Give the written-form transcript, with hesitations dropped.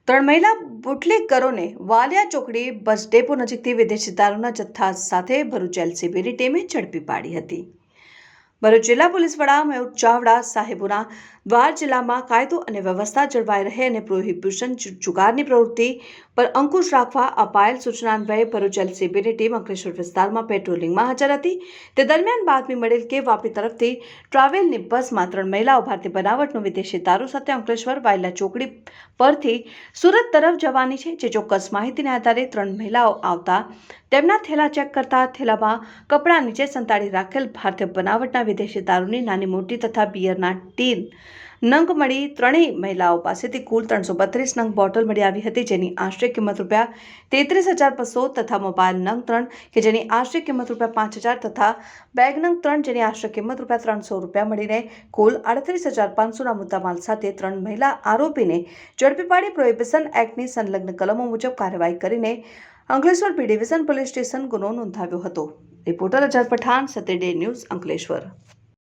ત્રણ મહિલા બુટલેગરોને વાલિયા ચોકડી બસ ડેપો નજીકથી વિદેશી દારૂના જથ્થા સાથે ભરૂચ એલસીબીની ટીમે ઝડપી પાડી હતી। ભરૂચ જિલ્લા પોલીસ વડા મયુર ચાવડા સાહેબોના દ્વાર જિલ્લામાં કાયદો અને વ્યવસ્થા જળવાઈ રહે અને પ્રોહિબિશન જુગારની પ્રવૃત્તિ પર અંકુશ રાખવા અપાયેલ સૂચના અન્વયે ભરૂચ એલસીબીની ટીમ અંકલેશ્વર વિસ્તારમાં પેટ્રોલિંગમાં હાજર હતી। તે દરમિયાન બાતમી મળેલ કે વાપી તરફથી ટ્રાવેલની બસમાં ત્રણ મહિલાઓ ભારતીય બનાવટનો વિદેશી દારૂ સાથે અંકલેશ્વર વાલિયા ચોકડી પરથી સુરત તરફ જવાની છે। જે ચોક્કસ માહિતીના આધારે ત્રણ મહિલાઓ આવતા તેમના થેલા ચેક કરતા થેલામાં કપડા નીચે સંતાડી રાખેલ ભારતીય બનાવટના વિદેશી દારૂની નાની મોટી તથા બિયરના ટીન નંગ મળી ત્રણેય મહિલાઓ પાસેથી કુલ 332 નંગ બોટલ મળી આવી હતી, જેની આશરે કિંમત ₹33,500 તથા મોબાઈલ નંગ 3 કે જેની આશરે કિંમત ₹5,000 તથા બેગ નંગ 3 જેની આશરે કિંમત ₹300 મળીને કુલ 38,500ના મુદ્દામાલ સાથે ત્રણ મહિલા આરોપીને ઝડપી પાડી પ્રોહિબિશન એક્ટની સંલગ્ન કલમો મુજબ કાર્યવાહી કરીને Ankleshwar P division police station ગુનો નોંધાવ્યો હતો। Reporter Azhar Pathan, Saturday news, Ankleshwar.